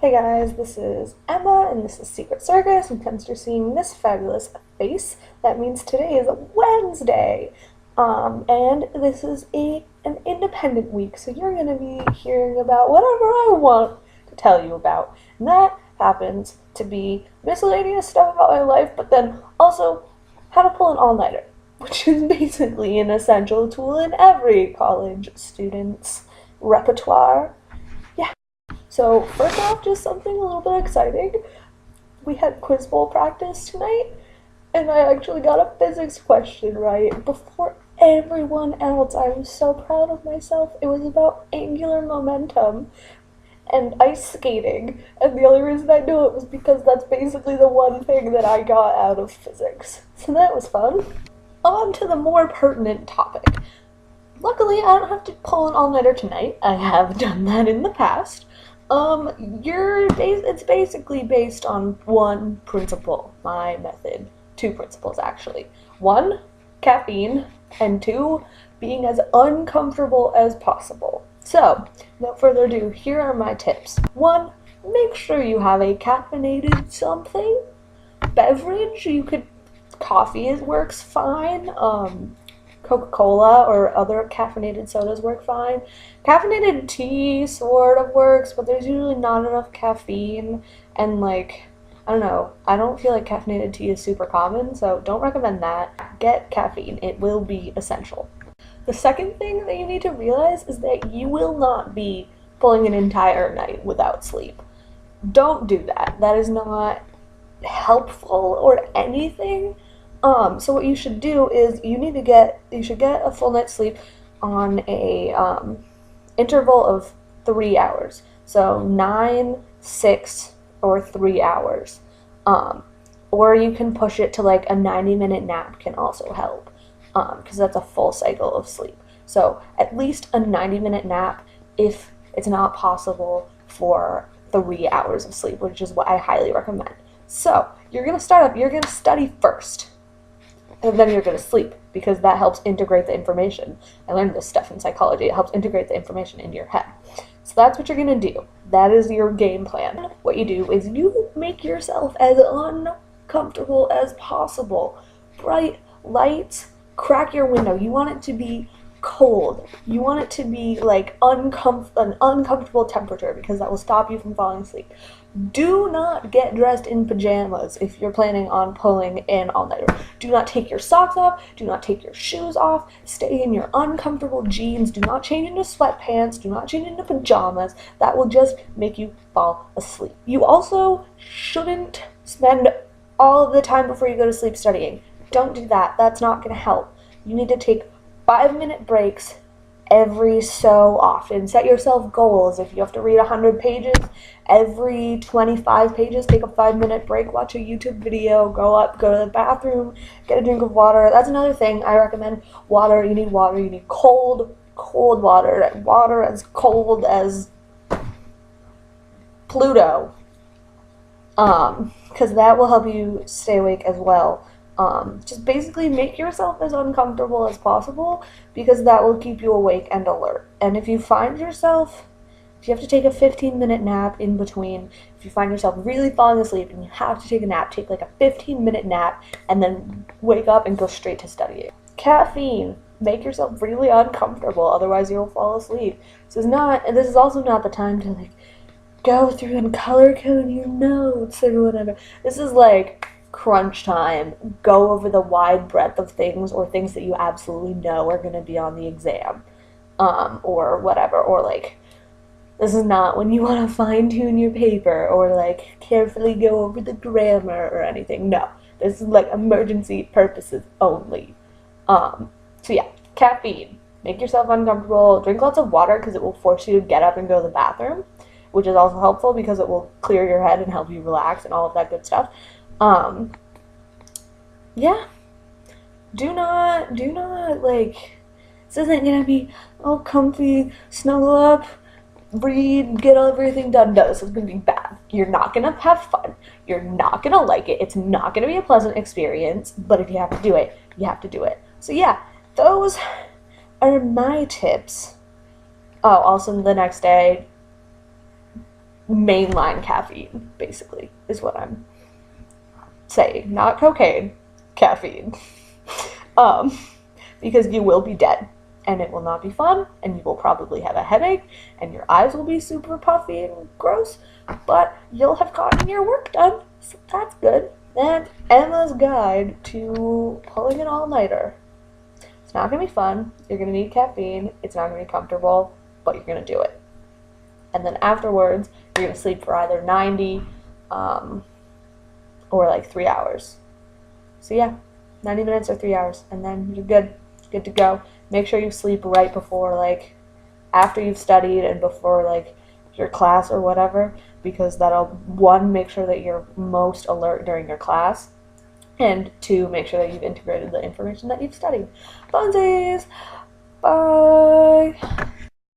Hey guys, this is Emma, and this is Secret Circus, and since you're seeing this fabulous face, that means today is a Wednesday. And this is an independent week, so you're going to be hearing about whatever I want to tell you about. And that happens to be miscellaneous stuff about my life, but then also how to pull an all-nighter, which is basically an essential tool in every college student's repertoire. So first off, just something a little bit exciting. We had quiz bowl practice tonight, and I actually got a physics question right before everyone else. I was so proud of myself. It was about angular momentum and ice skating, and the only reason I knew it was because that's basically the one thing that I got out of physics. So that was fun. On to the more pertinent topic. Luckily, I don't have to pull an all-nighter tonight. I have done that in the past. It's basically based on one principle, my method. Two principles, actually. One, caffeine, and two, being as uncomfortable as possible. So, without further ado, here are my tips. One, make sure you have a caffeinated something. Beverage, coffee works fine. Coca-Cola or other caffeinated sodas work fine. Caffeinated tea sort of works, but there's usually not enough caffeine, and I don't know, I don't feel like caffeinated tea is super common, so don't recommend that. Get caffeine, it will be essential. The second thing that you need to realize is that you will not be pulling an entire night without sleep. Don't do that. That is not helpful or anything. So what you should do is you should get a full night's sleep on a interval of 3 hours. So 9, 6, or 3 hours. Or you can push it to like a 90-minute nap can also help, because that's a full cycle of sleep. So at least a 90-minute nap if it's not possible for 3 hours of sleep, which is what I highly recommend. So you're gonna study first. And then you're going to sleep, because that helps integrate the information. I learned this stuff in psychology. It helps integrate the information into your head. So that's what you're going to do. That is your game plan. What you do is you make yourself as uncomfortable as possible. Bright lights, crack your window. You want it to be cold. You want it to be like an uncomfortable temperature, because that will stop you from falling asleep. Do not get dressed in pajamas if you're planning on pulling an all-nighter. Do not take your socks off. Do not take your shoes off. Stay in your uncomfortable jeans. Do not change into sweatpants. Do not change into pajamas. That will just make you fall asleep. You also shouldn't spend all of the time before you go to sleep studying. Don't do that. That's not going to help. You need to take 5-minute breaks every so often. Set yourself goals. If you have to read 100 pages, every 25 pages, take a 5-minute break, watch a YouTube video, go to the bathroom, get a drink of water. That's another thing I recommend. Water. You need water. You need cold water. Water as cold as Pluto. Because that will help you stay awake as well. Just basically make yourself as uncomfortable as possible, because that will keep you awake and alert. And if you have to take a 15-minute nap in between, if you find yourself really falling asleep and you have to take a nap, take like a 15-minute nap and then wake up and go straight to studying. Caffeine. Make yourself really uncomfortable, otherwise you'll fall asleep. This is also not the time to go through and color code your notes or whatever. This is crunch time. Go over the wide breadth of things, or things that you absolutely know are going to be on the exam, or whatever, or this is not when you want to fine-tune your paper or carefully go over the grammar or anything. No, this is emergency purposes only. So yeah, caffeine. Make yourself uncomfortable. Drink lots of water, because it will force you to get up and go to the bathroom, which is also helpful because it will clear your head and help you relax and all of that good stuff. Yeah. Do not, this isn't gonna be all comfy, snuggle up, read, get everything done. No, this is gonna be bad. You're not gonna have fun. You're not gonna like it. It's not gonna be a pleasant experience, but if you have to do it, you have to do it. So yeah, those are my tips. Oh, also the next day, mainline caffeine, basically, is what I'm saying. Not cocaine, caffeine. um, because you will be dead, and it will not be fun, and you will probably have a headache, and your eyes will be super puffy and gross, but you'll have gotten your work done, so that's good. And Emma's Guide to Pulling an All-Nighter. It's not going to be fun. You're going to need caffeine. It's not going to be comfortable, but you're going to do it. And then afterwards, you're going to sleep for either 90 or like 3 hours. So yeah, 90 minutes or 3 hours, and then you're good to go. Make sure you sleep right before, like, after you've studied and before, like, your class or whatever, because that'll, one, make sure that you're most alert during your class, and two, make sure that you've integrated the information that you've studied. Funsies! Bye!